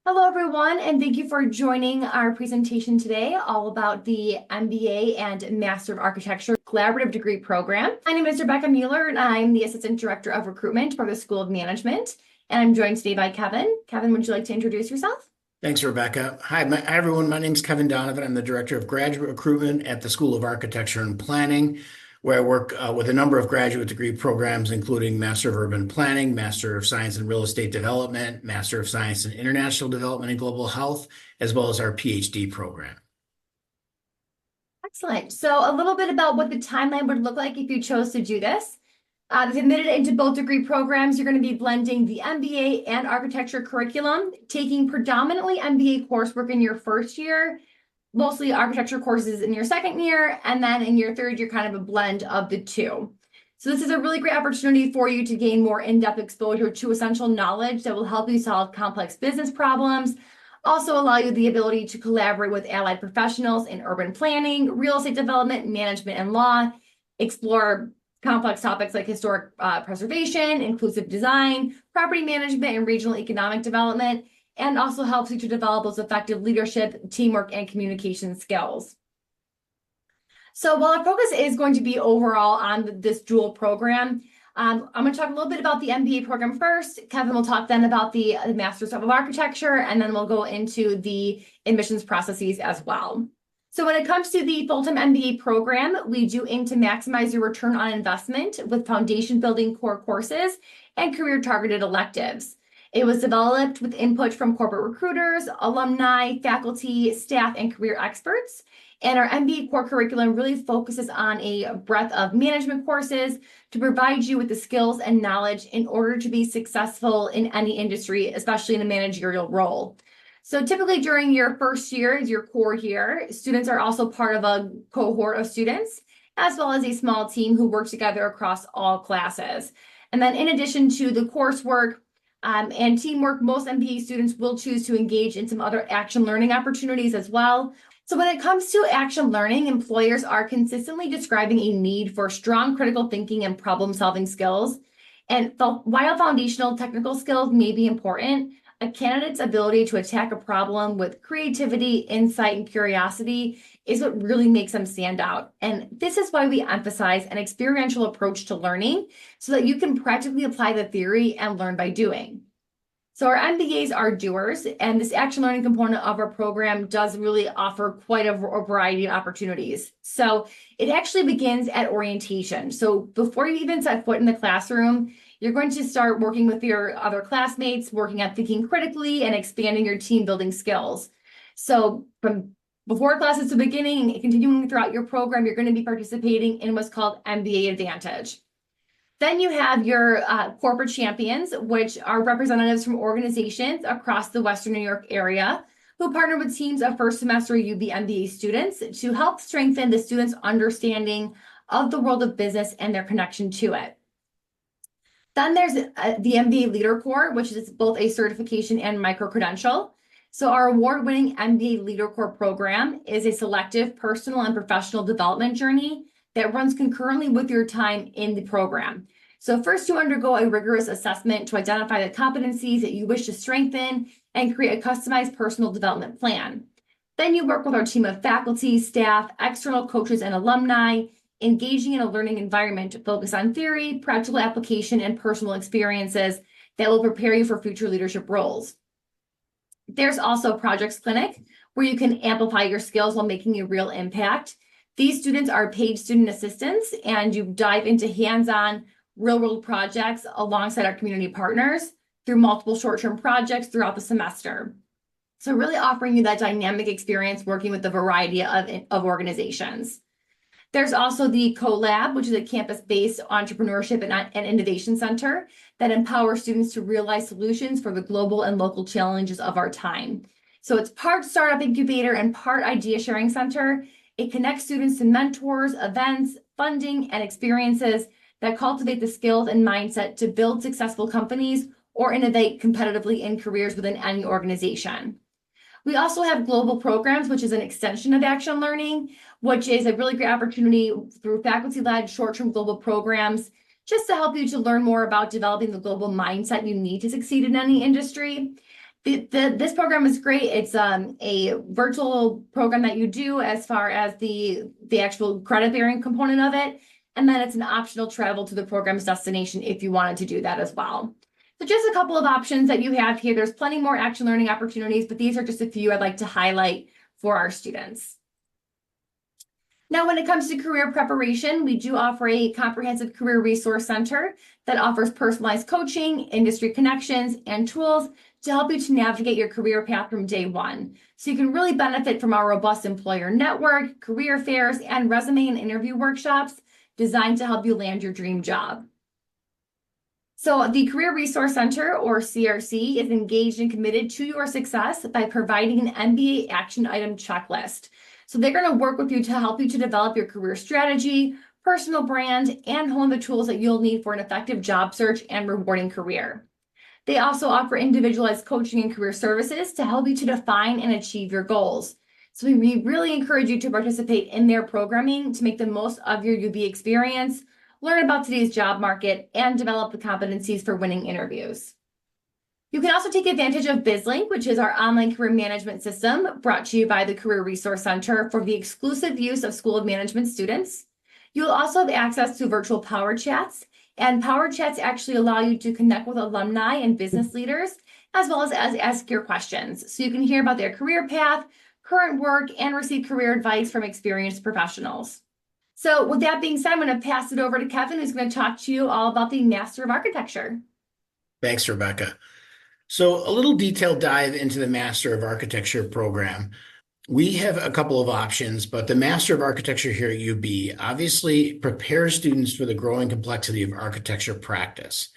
Hello, everyone, and thank you for joining our presentation today, all about the MBA and Master of Architecture Collaborative Degree Program. My name is Rebecca Mueller, and I'm the Assistant Director of Recruitment for the School of Management. And I'm joined today by Kevin. Kevin, would you like to introduce yourself? Thanks, Rebecca. Hi, everyone. My name is Kevin Donovan. I'm the Director of Graduate Recruitment at the School of Architecture and Planning, where I work with a number of graduate degree programs, including Master of Urban Planning, Master of Science in Real Estate Development, Master of Science in International Development and Global Health, as well as our PhD program. Excellent. So a little bit about what the timeline would look like if you chose to do this. If admitted into both degree programs, you're going to be blending the MBA and architecture curriculum, taking predominantly MBA coursework in your first year, mostly architecture courses in your second year, and then in your third year, kind of a blend of the two. So this is a really great opportunity for you to gain more in-depth exposure to essential knowledge that will help you solve complex business problems, also allow you the ability to collaborate with allied professionals in urban planning, real estate development, management, and law, explore complex topics like historic preservation, inclusive design, property management, and regional economic development, and also helps you to develop those effective leadership, teamwork, and communication skills. So while our focus is going to be overall on this dual program, I'm going to talk a little bit about the MBA program first. Kevin will talk then about the Master's of Architecture, and then we'll go into the admissions processes as well. So when it comes to the full-time MBA program, we do aim to maximize your return on investment with foundation building core courses and career targeted electives. It was developed with input from corporate recruiters, alumni, faculty, staff, and career experts. And our MBA core curriculum really focuses on a breadth of management courses to provide you with the skills and knowledge in order to be successful in any industry, especially in a managerial role. So typically during your first year, your core year, students are also part of a cohort of students, as well as a small team who work together across all classes. And then in addition to the coursework and teamwork, most MBA students will choose to engage in some other action learning opportunities as well. So when it comes to action learning, employers are consistently describing a need for strong critical thinking and problem-solving skills. And while foundational technical skills may be important, a candidate's ability to attack a problem with creativity, insight, and curiosity is what really makes them stand out. And this is why we emphasize an experiential approach to learning so that you can practically apply the theory and learn by doing. So our MBAs are doers, and this action learning component of our program does really offer quite a variety of opportunities. So it actually begins at orientation. So before you even set foot in the classroom, you're going to start working with your other classmates, working at thinking critically and expanding your team building skills. So from before classes to beginning and continuing throughout your program, you're going to be participating in what's called MBA Advantage. Then you have your corporate champions, which are representatives from organizations across the Western New York area who partner with teams of first semester UB MBA students to help strengthen the students' understanding of the world of business and their connection to it. Then there's the MBA Leader Corps, which is both a certification and micro-credential. So our award-winning MBA Leader Corps program is a selective personal and professional development journey that runs concurrently with your time in the program. So first you undergo a rigorous assessment to identify the competencies that you wish to strengthen and create a customized personal development plan. Then you work with our team of faculty, staff, external coaches, and alumni, engaging in a learning environment to focus on theory, practical application, and personal experiences that will prepare you for future leadership roles. There's also Projects Clinic, where you can amplify your skills while making a real impact. These students are paid student assistants, and you dive into hands-on real-world projects alongside our community partners through multiple short-term projects throughout the semester. So really offering you that dynamic experience working with a variety of organizations. There's also the CoLab, which is a campus-based entrepreneurship and innovation center that empowers students to realize solutions for the global and local challenges of our time. So it's part startup incubator and part idea sharing center. It connects students to mentors, events, funding, and experiences that cultivate the skills and mindset to build successful companies or innovate competitively in careers within any organization. We also have global programs, which is an extension of action learning, which is a really great opportunity through faculty-led short-term global programs, just to help you to learn more about developing the global mindset you need to succeed in any industry. This program is great. It's a virtual program that you do as far as the actual credit bearing component of it. And then it's an optional travel to the program's destination if you wanted to do that as well. So just a couple of options that you have here. There's plenty more action learning opportunities, but these are just a few I'd like to highlight for our students. Now, when it comes to career preparation, we do offer a comprehensive career resource center that offers personalized coaching, industry connections, and tools to help you to navigate your career path from day one. So you can really benefit from our robust employer network, career fairs, and resume and interview workshops designed to help you land your dream job. So the Career Resource Center, or CRC, is engaged and committed to your success by providing an MBA action item checklist. So they're going to work with you to help you to develop your career strategy, personal brand, and hone the tools that you'll need for an effective job search and rewarding career. They also offer individualized coaching and career services to help you to define and achieve your goals. So we really encourage you to participate in their programming to make the most of your UB experience, learn about today's job market, and develop the competencies for winning interviews. You can also take advantage of BizLink, which is our online career management system brought to you by the Career Resource Center for the exclusive use of School of Management students. You'll also have access to virtual power chats, and power chats actually allow you to connect with alumni and business leaders, as well as ask your questions. So you can hear about their career path, current work, and receive career advice from experienced professionals. So with that being said, I'm going to pass it over to Kevin, who's going to talk to you all about the Master of Architecture. Thanks, Rebecca. So a little detailed dive into the Master of Architecture program. We have a couple of options, but the Master of Architecture here at UB obviously prepares students for the growing complexity of architecture practice.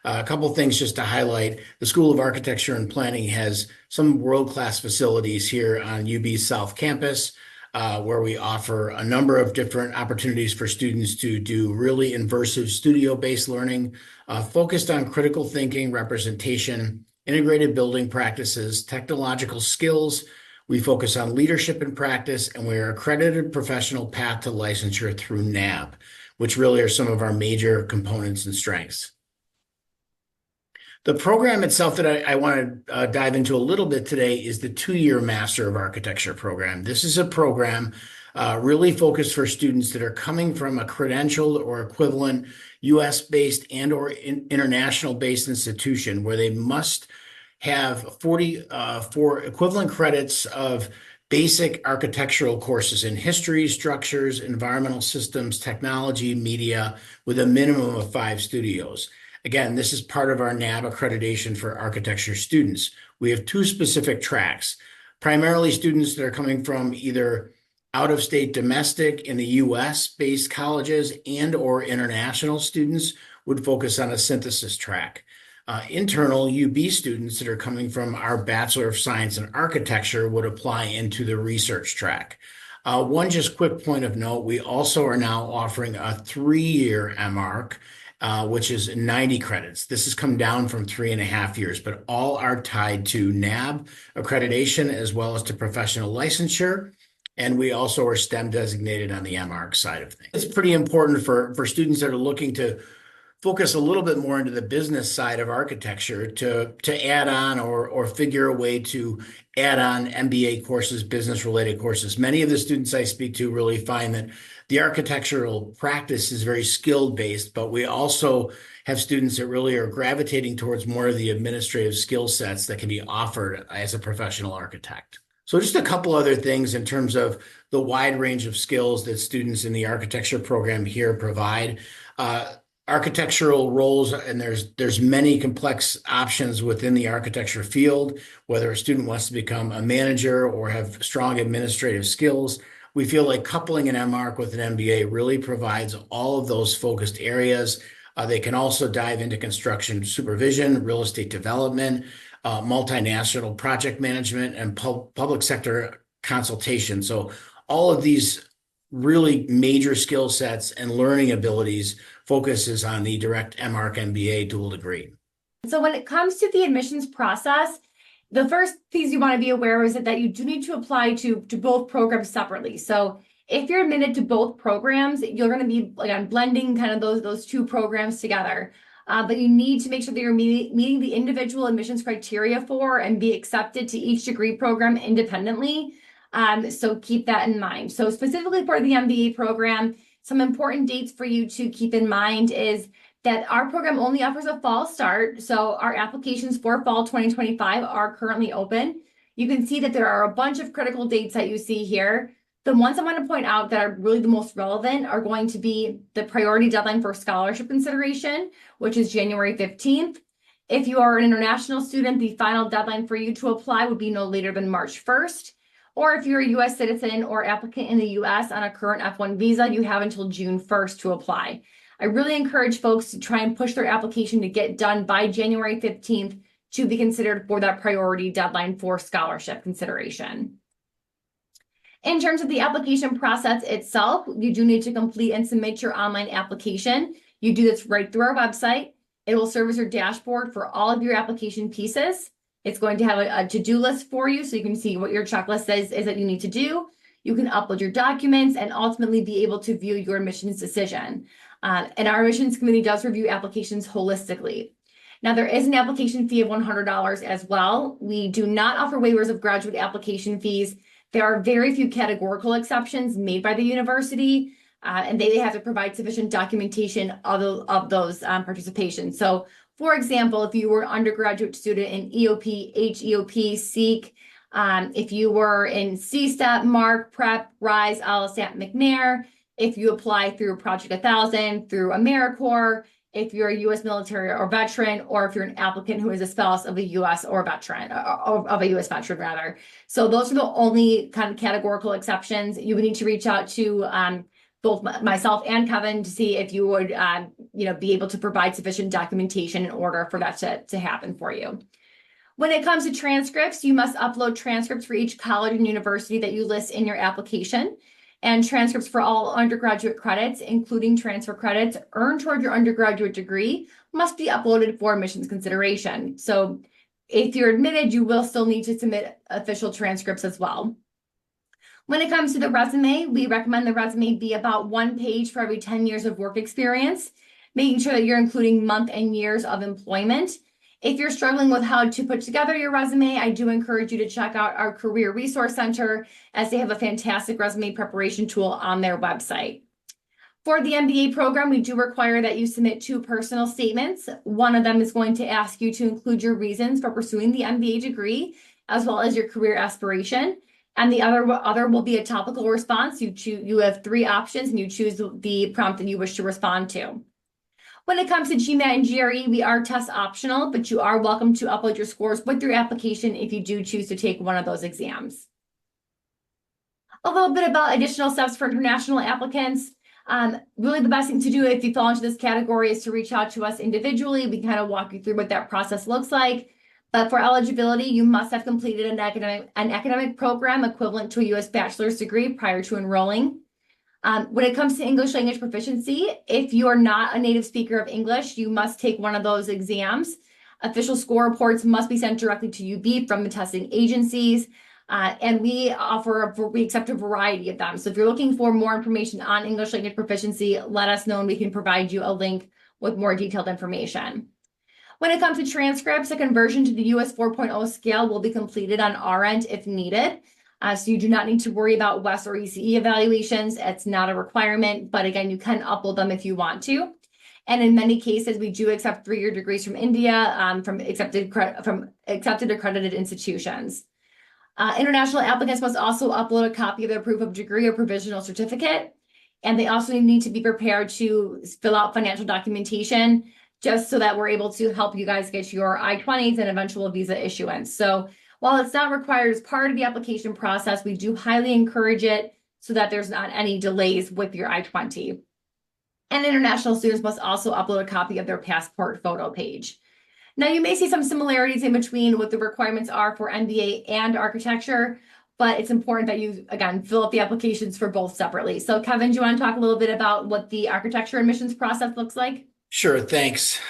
A couple of things just to highlight. The School of Architecture and Planning has some world-class facilities here on UB's South Campus, where we offer a number of different opportunities for students to do really immersive studio-based learning, focused on critical thinking, representation, integrated building practices, technological skills. We focus on leadership and practice, and we are accredited professional path to licensure through NAB, which really are some of our major components and strengths. The program itself that I want to dive into a little bit today is the 2-year Master of Architecture program. This is a program really focused for students that are coming from a credentialed or equivalent U.S.-based and or international-based institution where they must have 44 equivalent credits of basic architectural courses in history, structures, environmental systems, technology, media, with a minimum of 5 studios. Again, this is part of our NAB accreditation for architecture students. We have 2 specific tracks, primarily students that are coming from either out-of-state domestic in the US-based colleges and or international students would focus on a synthesis track. Internal UB students that are coming from our Bachelor of Science in Architecture would apply into the research track. One just quick point of note, we also are now offering a 3-year MArch, which is 90 credits. This has come down from 3.5 years, but all are tied to NAB accreditation as well as to professional licensure. And we also are STEM designated on the MArch side of things. It's pretty important for students that are looking to focus a little bit more into the business side of architecture to add on or figure a way to add on MBA courses, business related courses. Many of the students I speak to really find that the architectural practice is very skill based, but we also have students that really are gravitating towards more of the administrative skill sets that can be offered as a professional architect. So just a couple other things in terms of the wide range of skills that students in the architecture program here provide. Architectural roles, and there's many complex options within the architecture field, whether a student wants to become a manager or have strong administrative skills. We feel like coupling an MArch with an MBA really provides all of those focused areas. They can also dive into construction supervision, real estate development, multinational project management, and public sector consultation. So all of these really major skill sets and learning abilities focuses on the direct MArch MBA dual degree. So when it comes to the admissions process, the first piece you want to be aware of is that you do need to apply to both programs separately. So if you're admitted to both programs, you're going to be blending kind of those 2 programs together. but you need to make sure that you're meeting the individual admissions criteria for and be accepted to each degree program independently. So keep that in mind. So specifically for the MBA program, some important dates for you to keep in mind is that our program only offers a fall start. So our applications for fall 2025 are currently open. You can see that there are a bunch of critical dates that you see here. The ones I want to point out that are really the most relevant are going to be the priority deadline for scholarship consideration, which is January 15th. If you are an international student, the final deadline for you to apply would be no later than March 1st. Or if you're a U.S. citizen or applicant in the U.S. on a current F1 visa, you have until June 1st to apply. I really encourage folks to try and push their application to get done by January 15th to be considered for that priority deadline for scholarship consideration. In terms of the application process itself, you do need to complete and submit your online application. You do this right through our website. It will serve as your dashboard for all of your application pieces. It's going to have a to-do list for you so you can see what your checklist is that you need to do. You can upload your documents and ultimately be able to view your admissions decision. And our admissions committee does review applications holistically. Now, there is an application fee of $100 as well. We do not offer waivers of graduate application fees. There are very few categorical exceptions made by the university, and they have to provide sufficient documentation of those participations. So, for example, if you were an undergraduate student in EOP, HEOP, SEEK, if you were in CSTEP, MARC, PrEP, RISE, LSAT, McNair, if you apply through Project 1000, through AmeriCorps, if you're a U.S. military or veteran, or if you're an applicant who is a spouse of a U.S. or veteran, or of a U.S. veteran rather. So those are the only kind of categorical exceptions. You would need to reach out to both myself and Kevin to see if you would be able to provide sufficient documentation in order for that to happen for you. When it comes to transcripts, you must upload transcripts for each college and university that you list in your application. And transcripts for all undergraduate credits, including transfer credits earned toward your undergraduate degree, must be uploaded for admissions consideration. So if you're admitted, you will still need to submit official transcripts as well. When it comes to the resume, we recommend the resume be about 1 page for every 10 years of work experience, making sure that you're including month and years of employment. If you're struggling with how to put together your resume, I do encourage you to check out our Career Resource Center, as they have a fantastic resume preparation tool on their website. For the MBA program, we do require that you submit 2 personal statements. One of them is going to ask you to include your reasons for pursuing the MBA degree, as well as your career aspiration. And the other will be a topical response. You have 3 options, and you choose the prompt that you wish to respond to. When it comes to GMAT and GRE, we are test optional, but you are welcome to upload your scores with your application if you do choose to take one of those exams. A little bit about additional steps for international applicants. Really the best thing to do if you fall into this category is to reach out to us individually. We kind of walk you through what that process looks like. But for eligibility, you must have completed an academic program equivalent to a U.S. bachelor's degree prior to enrolling. When it comes to English language proficiency, if you are not a native speaker of English, you must take one of those exams. Official score reports must be sent directly to UB from the testing agencies, and we accept a variety of them. So if you're looking for more information on English language proficiency, let us know and we can provide you a link with more detailed information. When it comes to transcripts, a conversion to the US 4.0 scale will be completed on our end if needed. So you do not need to worry about WES or ECE evaluations. It's not a requirement, but again, you can upload them if you want to. And in many cases, we do accept 3-year degrees from India from accepted accredited institutions. International applicants must also upload a copy of their proof of degree or provisional certificate. And they also need to be prepared to fill out financial documentation just so that we're able to help you guys get your I-20s and eventual visa issuance. So while it's not required as part of the application process, we do highly encourage it so that there's not any delays with your I-20. And international students must also upload a copy of their passport photo page. Now, you may see some similarities in between what the requirements are for MBA and architecture, but it's important that you, again, fill out the applications for both separately. So Kevin, do you want to talk a little bit about what the architecture admissions process looks like? Sure, thanks.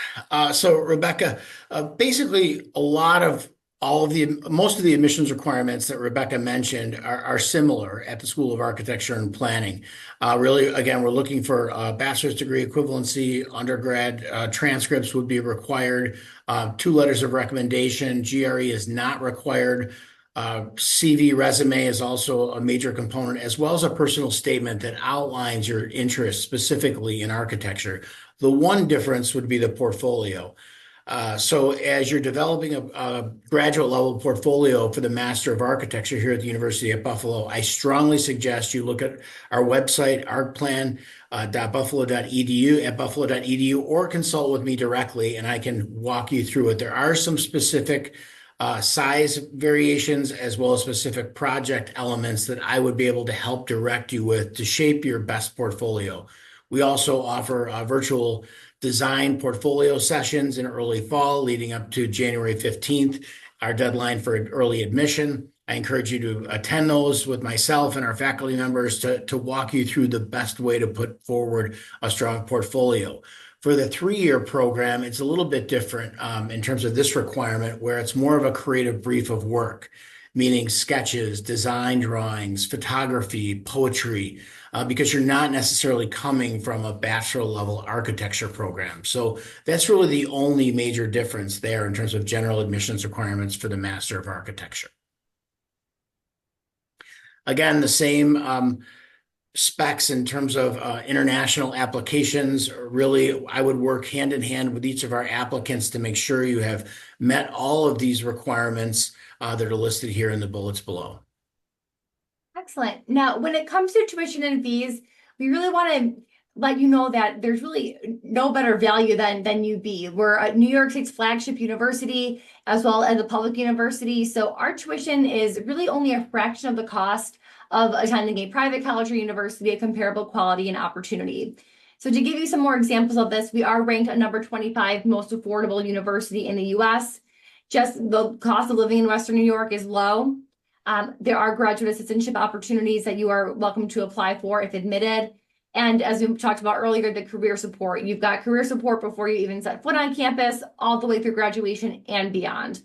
So Rebecca, basically a lot of Most of the admissions requirements that Rebecca mentioned are similar at the School of Architecture and Planning. Really, again, we're looking for a bachelor's degree equivalency. Undergrad transcripts would be required. 2 letters of recommendation. GRE is not required. CV resume is also a major component, as well as a personal statement that outlines your interest specifically in architecture. The one difference would be the portfolio. So as you're developing a graduate level portfolio for the Master of Architecture here at the University of Buffalo, I strongly suggest you look at our website, artplan.buffalo.edu, or consult with me directly, and I can walk you through it. There are some specific size variations as well as specific project elements that I would be able to help direct you with to shape your best portfolio. We also offer virtual design portfolio sessions in early fall leading up to January 15th, our deadline for early admission. I encourage you to attend those with myself and our faculty members to walk you through the best way to put forward a strong portfolio. For the 3-year program, it's a little bit different in terms of this requirement, where it's more of a creative brief of work, meaning sketches, design drawings, photography, poetry, because you're not necessarily coming from a bachelor level architecture program. So that's really the only major difference there in terms of general admissions requirements for the Master of Architecture. Again, the same specs in terms of international applications. Really, I would work hand in hand with each of our applicants to make sure you have met all of these requirements that are listed here in the bullets below. Excellent. Now, when it comes to tuition and fees, we really want to let you know that there's really no better value than UB. We're a New York State's flagship university, as well as a public university. So our tuition is really only a fraction of the cost of attending a private college or university of comparable quality and opportunity. So to give you some more examples of this, we are ranked at number 25 most affordable university in the US. Just the cost of living in Western New York is low. There are graduate assistantship opportunities that you are welcome to apply for if admitted. And as we talked about earlier, the career support. You've got career support before you even set foot on campus, all the way through graduation and beyond.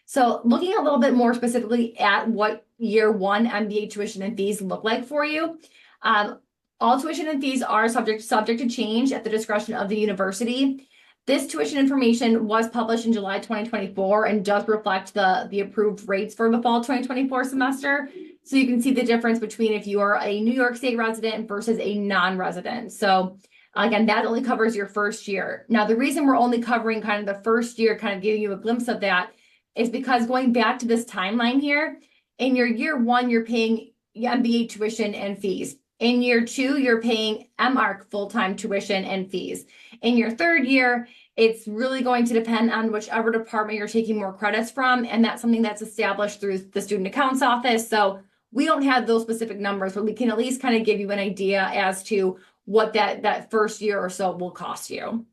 So looking a little bit more specifically at what year 1 MBA tuition and fees look like for you, all tuition and fees are subject to change at the discretion of the university. This tuition information was published in July 2024 and does reflect the approved rates for the fall 2024 semester. So you can see the difference between if you are a New York State resident versus a non-resident. So again, that only covers your first year. Now, the reason we're only covering kind of the first year, kind of giving you a glimpse of that, is because going back to this timeline here, in your year 1, you're paying MBA tuition and fees. In year 2, you're paying MArch full-time tuition and fees. In your 3rd year, it's really going to depend on whichever department you're taking more credits from, and that's something that's established through the student accounts office. So we don't have those specific numbers, but we can at least kind of give you an idea as to what that first year or so will cost you.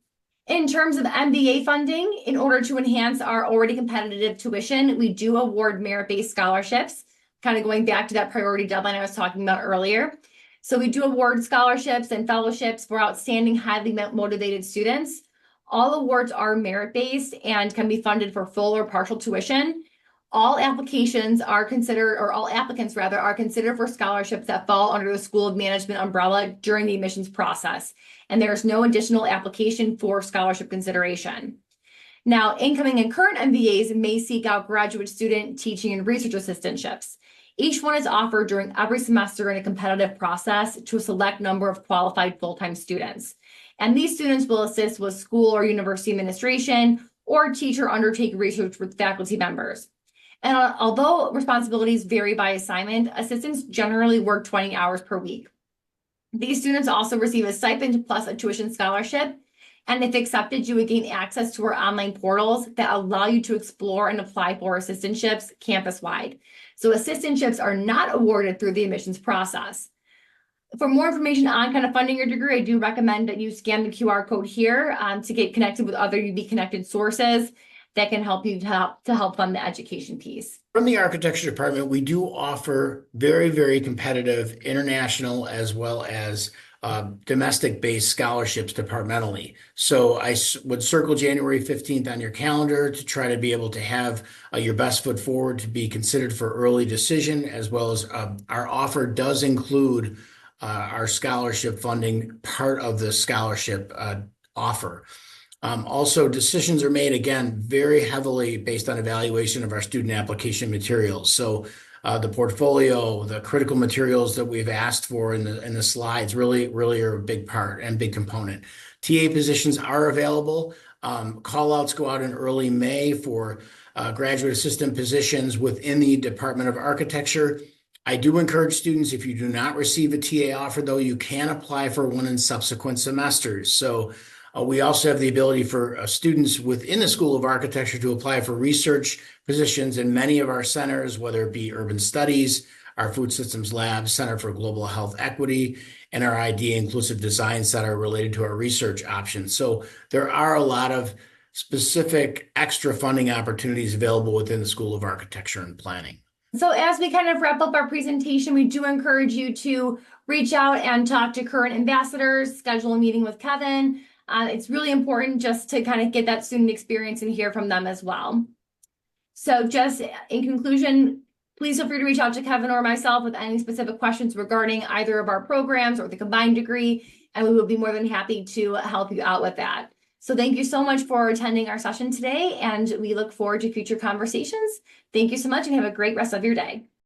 In terms of MBA funding, in order to enhance our already competitive tuition, we do award merit-based scholarships, kind of going back to that priority deadline I was talking about earlier. So we do award scholarships and fellowships for outstanding, highly motivated students. All awards are merit-based and can be funded for full or partial tuition. All applicants are considered for scholarships that fall under the School of Management umbrella during the admissions process. And there's no additional application for scholarship consideration. Now, incoming and current MBAs may seek out graduate student teaching and research assistantships. Each one is offered during every semester in a competitive process to a select number of qualified full-time students. And these students will assist with school or university administration or teach or undertake research with faculty members. And although responsibilities vary by assignment, assistants generally work 20 hours per week. These students also receive a stipend plus a tuition scholarship. And if accepted, you would gain access to our online portals that allow you to explore and apply for assistantships campus-wide. So assistantships are not awarded through the admissions process. For more information on kind of funding your degree, I do recommend that you scan the QR code here to get connected with other UB Connected sources that can help you to help fund the education piece. From the architecture department, we do offer very, very competitive international as well as domestic-based scholarships departmentally. So would circle January 15th on your calendar to try to be able to have your best foot forward to be considered for early decision, as well as our offer does include our scholarship funding, part of the scholarship offer. Also, decisions are made, again, very heavily based on evaluation of our student application materials. So the portfolio, the critical materials that we've asked for in the slides really are a big part and big component. TA positions are available. Call outs go out in early May for graduate assistant positions within the Department of Architecture. I do encourage students, if you do not receive a TA offer, though, you can apply for one in subsequent semesters. So we also have the ability for students within the School of Architecture to apply for research positions in many of our centers, whether it be urban studies, our food systems lab, Center for Global Health Equity, and our ID Inclusive Design Center related to our research options. So there are a lot of specific extra funding opportunities available within the School of Architecture and Planning. So as we kind of wrap up our presentation, we do encourage you to reach out and talk to current ambassadors, schedule a meeting with Kevin. It's really important just to kind of get that student experience and hear from them as well. So just in conclusion, please feel free to reach out to Kevin or myself with any specific questions regarding either of our programs or the combined degree, and we will be more than happy to help you out with that. So thank you so much for attending our session today, and we look forward to future conversations. Thank you so much and have a great rest of your day.